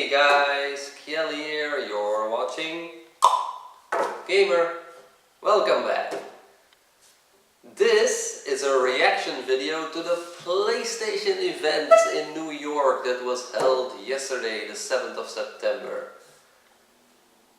Hey guys, Kiel here, you're watching Gamer. Welcome back. This is a reaction video to the PlayStation event in New York that was held yesterday, the 7th of September.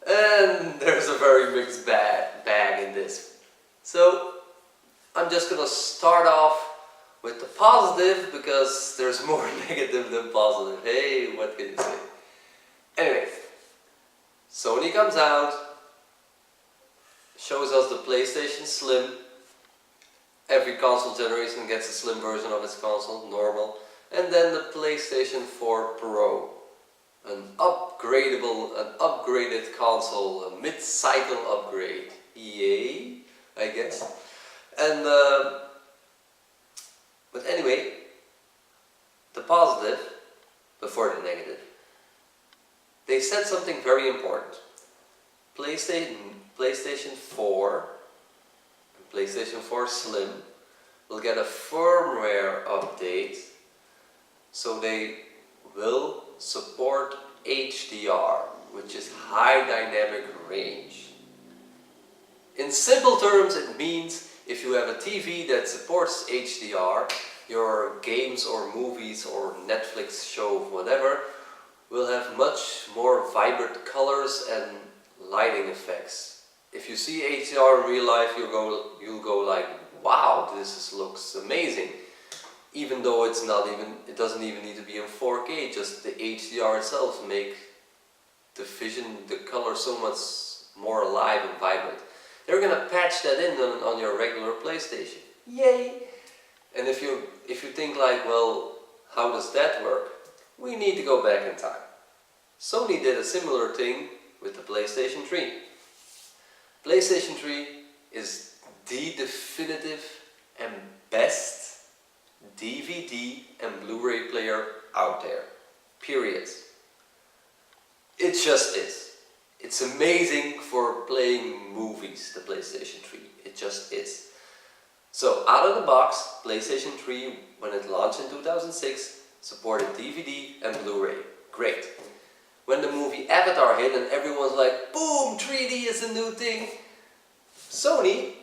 And there's a very mixed bag in this. So I'm just gonna start off with the positive because there's more negative than positive. Hey, what can you say? Anyway, Sony comes out, shows us the PlayStation Slim. Every console generation gets a slim version of its console, normal. And then the PlayStation 4 Pro. An upgraded console, a mid-cycle upgrade. Yay, I guess. And but anyway, the positive before the negative. They said something very important. PlayStation 4 and PlayStation 4 Slim will get a firmware update, so they will support HDR, which is high dynamic range. In simple terms, it means if you have a TV that supports HDR, your games or movies or Netflix show, whatever, will have much more vibrant colors and lighting effects. If you see HDR in real life, you'll go like, wow, this looks amazing. Even though it doesn't even need to be in 4K, just the HDR itself make the vision, the color so much more alive and vibrant. They're gonna patch that in on your regular PlayStation. Yay! And if you think like, well, how does that work? We need to go back in time. Sony did a similar thing with the PlayStation 3. PlayStation 3 is the definitive and best DVD and Blu-ray player out there. Period. It just is. It's amazing for playing movies, the PlayStation 3. It just is. So, out of the box, PlayStation 3, when it launched in 2006, supported DVD and Blu-ray. Great. When the movie Avatar hit and everyone's like, boom, 3D is a new thing, Sony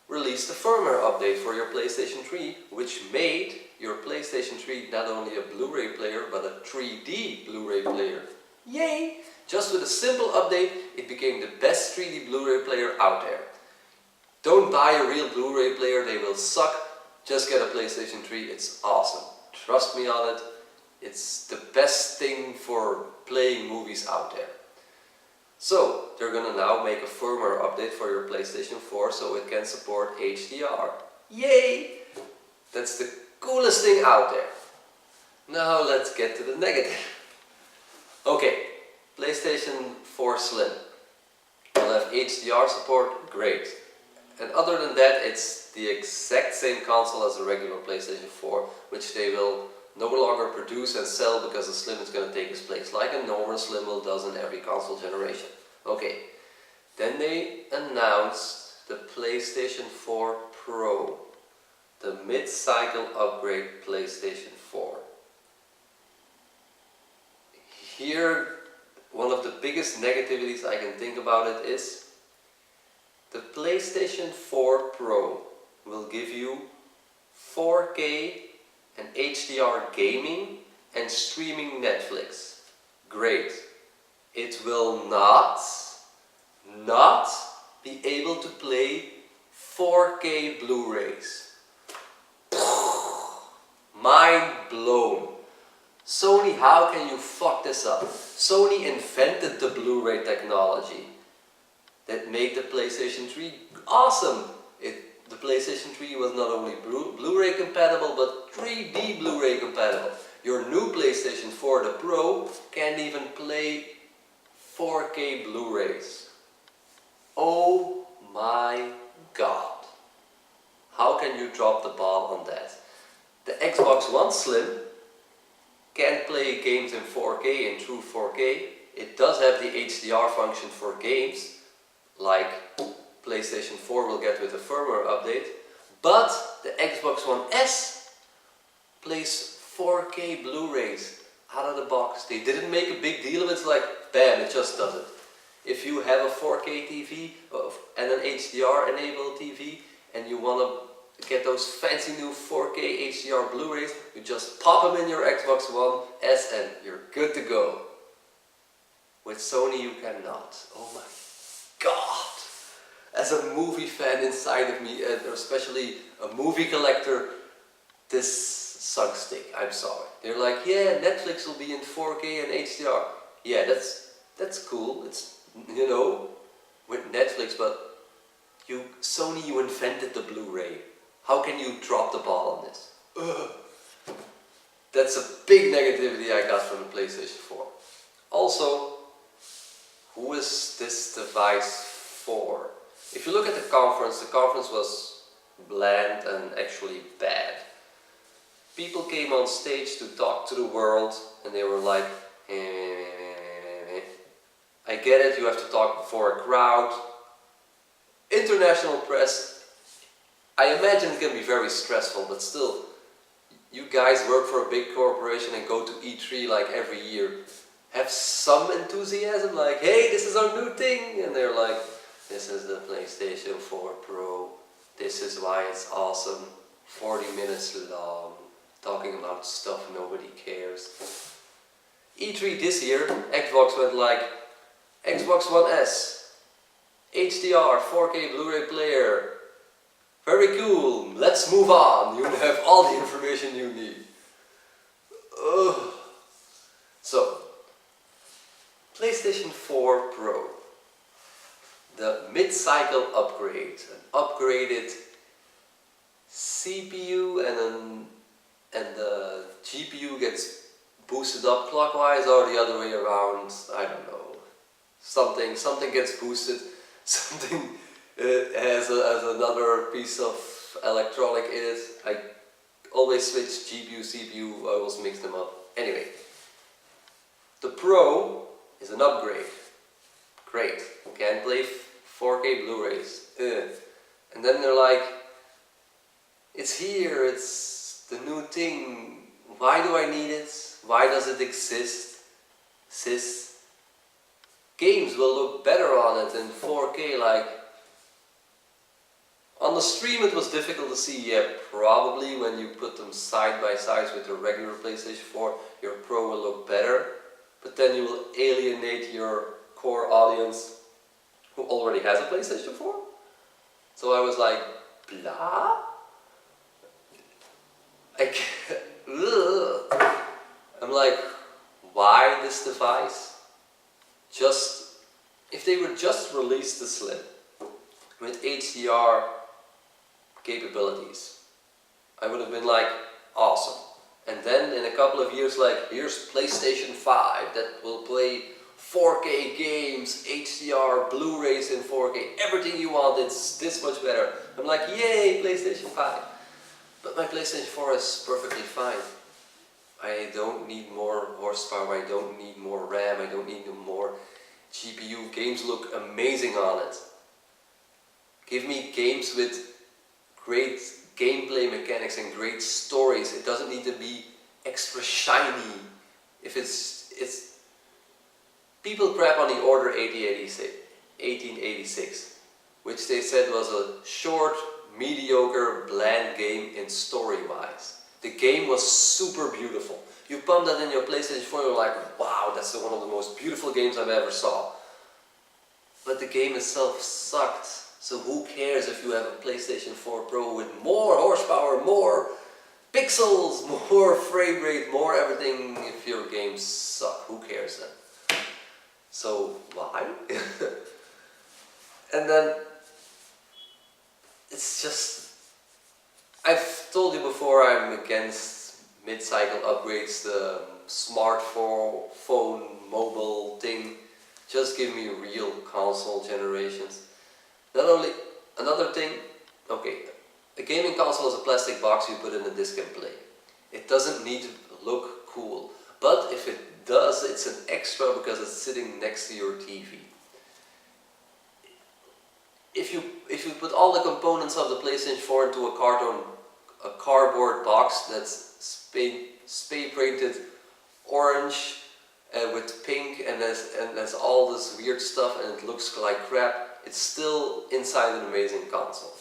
released a firmware update for your PlayStation 3, which made your PlayStation 3 not only a Blu-ray player, but a 3D Blu-ray player. Yay! Just with a simple update, it became the best 3D Blu-ray player out there. Don't buy a real Blu-ray player, they will suck. Just get a PlayStation 3, it's awesome. Trust me on it, it's the best thing for playing movies out there. So, they're gonna now make a firmware update for your PlayStation 4 so it can support HDR. Yay! That's the coolest thing out there. Now let's get to the negative. Okay, PlayStation 4 Slim will have HDR support, great. And other than that, it's the exact same console as the regular PlayStation 4, which they will no longer produce and sell because the Slim is going to take its place, like a normal Slim does in every console generation. Okay, then they announced the PlayStation 4 Pro, the mid-cycle upgrade PlayStation 4. Here, one of the biggest negativities I can think about it is the PlayStation 4 Pro will give you 4K and HDR gaming and streaming Netflix. Great. It will not be able to play 4K Blu-rays. Mind blown. Sony, how can you fuck this up? Sony invented the Blu-ray technology that made the PlayStation 3 awesome. The PlayStation 3 was not only Blu-ray compatible, but 3D Blu-ray compatible. Your new PlayStation 4, the Pro, can't even play 4K Blu-rays. Oh my god. How can you drop the ball on that? The Xbox One Slim can't play games in 4K, in true 4K. It does have the HDR function for games, like PlayStation 4 will get with a firmware update, but the Xbox One S plays 4K Blu-rays out of the box. They didn't make a big deal of it. It's like, bam, it just does it. If you have a 4K TV and an HDR enabled TV and you want to get those fancy new 4K HDR Blu-rays, you just pop them in your Xbox One S and you're good to go. With Sony you cannot. Oh my god! As a movie fan inside of me, and especially a movie collector, this sucks stick, I'm sorry. They're like, yeah, Netflix will be in 4K and HDR. Yeah, that's cool. It's, you know, with Netflix, but Sony, you invented the Blu-ray. How can you drop the ball on this? Ugh. That's a big negativity I got from the PlayStation 4. Also, who is this device for? If you look at the conference was bland and actually bad. People came on stage to talk to the world and they were like, I get it, you have to talk before a crowd. International press, I imagine it can be very stressful, but still, you guys work for a big corporation and go to E3 like every year. Have some enthusiasm, like, hey, this is our new thing, and they're like, this is the PlayStation 4 Pro, this is why it's awesome, 40 minutes long, talking about stuff nobody cares. E3 this year, Xbox went like, Xbox One S, HDR, 4K Blu-ray player, very cool, let's move on, you have all the information you need. Ugh. So, PlayStation 4 Pro, the mid-cycle upgrade, an upgraded CPU and the GPU gets boosted up clockwise or the other way around, I don't know. Something gets boosted, something has another piece of electronic in it. I always switch GPU, CPU, I always mix them up. Anyway, the Pro is an upgrade. Great, can play 4K Blu-rays. And then they're like, it's here, it's the new thing. Why do I need it? Why does it exist? Games will look better on it in 4K, like, on the stream it was difficult to see, yeah, probably when you put them side by side with the regular PlayStation 4, your Pro will look better, but then you will alienate your core audience who already has a PlayStation 4. So I was like, blah? I'm like, why this device? If they would just release the Slim with HDR capabilities, I would have been like, awesome. And then in a couple of years, like, here's PlayStation 5 that will play 4K games, HDR, Blu-rays in 4K, everything you want, it's this much better. I'm like, yay, PlayStation 5. But my PlayStation 4 is perfectly fine. I don't need more horsepower, I don't need more RAM, I don't need more GPU. Games look amazing on it. Give me games with great gameplay mechanics and great stories. It doesn't need to be extra shiny. If it's people crap on the Order 1886, which they said was a short, mediocre, bland game in story-wise. The game was super beautiful. You pump that in your PlayStation 4, you're like, wow, that's one of the most beautiful games I've ever saw. But the game itself sucked. So who cares if you have a PlayStation 4 Pro with more horsepower, more pixels, more frame rate, more everything, if your games suck? Who cares then? So why? And then it's just, I've told you before, I'm against mid-cycle upgrades, the smartphone, mobile thing. Just give me real console generations. Not only, another thing, okay, a gaming console is a plastic box you put in a disc and play. It doesn't need to look cool, but if it does, it's an extra because it's sitting next to your TV. If you put all the components of the PlayStation 4 into a cardboard box that's spray painted orange with pink and there's all this weird stuff and it looks like crap, it's still inside an amazing console.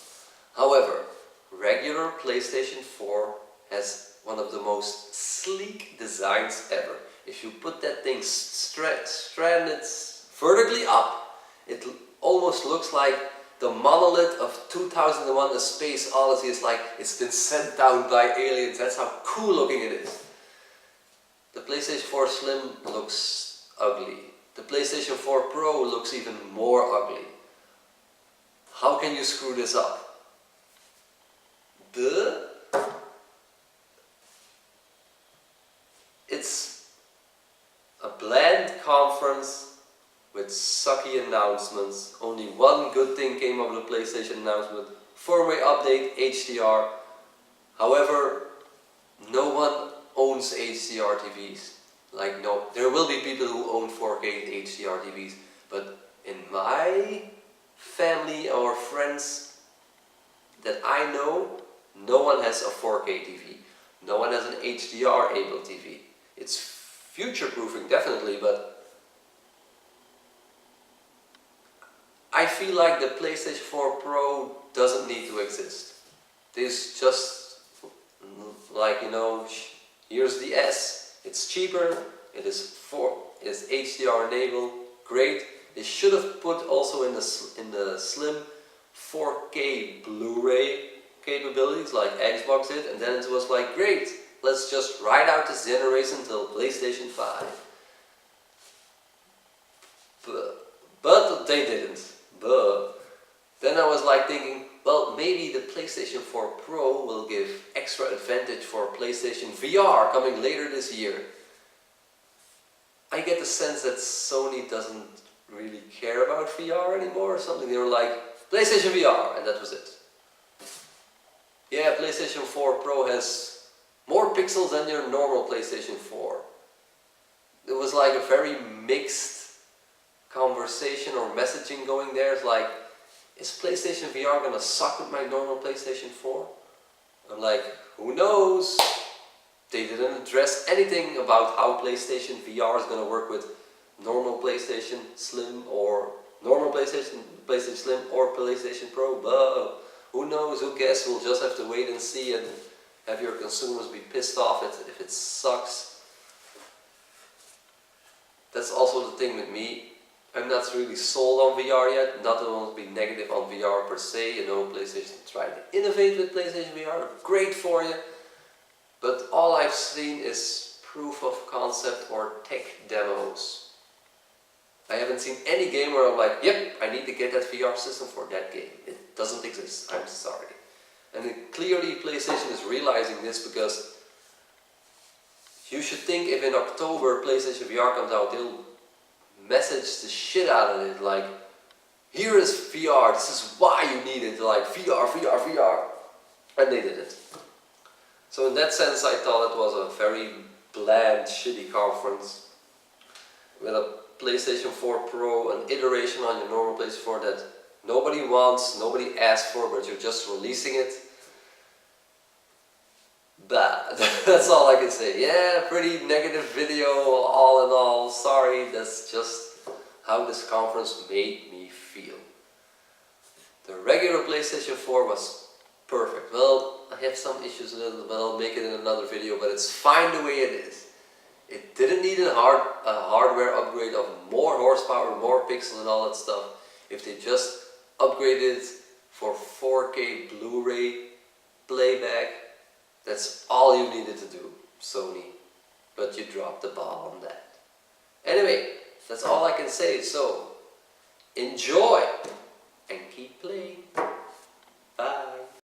However, regular PlayStation 4 has one of the most sleek designs ever. If you put that thing stranded vertically up, it almost looks like the monolith of 2001 A Space Odyssey. Is like it's been sent down by aliens. That's how cool looking it is. The PlayStation 4 Slim looks ugly. The PlayStation 4 Pro looks even more ugly. How can you screw this up? It's a bland conference with sucky announcements. Only one good thing came of the PlayStation announcement: firmware update, HDR. However, no one owns HDR TVs. Like, no, there will be people who own 4K HDR TVs, but in my family or friends that I know, no one has a 4K TV. No one has an HDR able TV. It's future-proofing definitely, but I feel like the PlayStation 4 Pro doesn't need to exist. This just like, you know, here's the S. It's cheaper. It is HDR enabled. Great. They should have put also in the Slim 4K Blu-ray capabilities like Xbox did, and then it was like, great, let's just ride out this generation until PlayStation 5. But they didn't. But then I was like thinking, well, maybe the PlayStation 4 Pro will give extra advantage for PlayStation VR coming later this year. I get the sense that Sony doesn't really care about VR anymore or something. They were like, PlayStation VR, and that was it. Yeah, PlayStation 4 Pro has more pixels than your normal PlayStation 4. It was like a very mixed conversation or messaging going there. It's like, is PlayStation VR gonna suck with my normal PlayStation 4? I'm like, who knows? They didn't address anything about how PlayStation VR is gonna work with normal PlayStation Slim or normal PlayStation Slim or PlayStation Pro. But who knows? Who cares? We'll just have to wait and see and have your consumers be pissed off if it sucks. That's also the thing with me. I'm not really sold on VR yet. Not that I want to be negative on VR per se. You know, PlayStation tried to innovate with PlayStation VR. Great for you. But all I've seen is proof of concept or tech demos. I haven't seen any game where I'm like, yep, I need to get that VR system for that game. It doesn't exist. I'm sorry. And clearly PlayStation is realizing this, because you should think if in October PlayStation VR comes out, they'll message the shit out of it, like, here is VR, this is why you need it, like VR, VR, VR. And they didn't. So in that sense I thought it was a very bland, shitty conference with a PlayStation 4 Pro, an iteration on your normal PlayStation 4 that nobody wants, nobody asked for, but you're just releasing it. Bad. That's all I can say. Yeah, pretty negative video all in all. Sorry, that's just how this conference made me feel. The regular PlayStation 4 was perfect. Well, I have some issues with it, but I'll make it in another video, but it's fine the way it is. It didn't need a hardware upgrade of more horsepower, more pixels and all that stuff. If they just upgraded for 4K Blu-ray playback, that's all you needed to do, Sony. But you dropped the ball on that. Anyway, that's all I can say. So, enjoy and keep playing.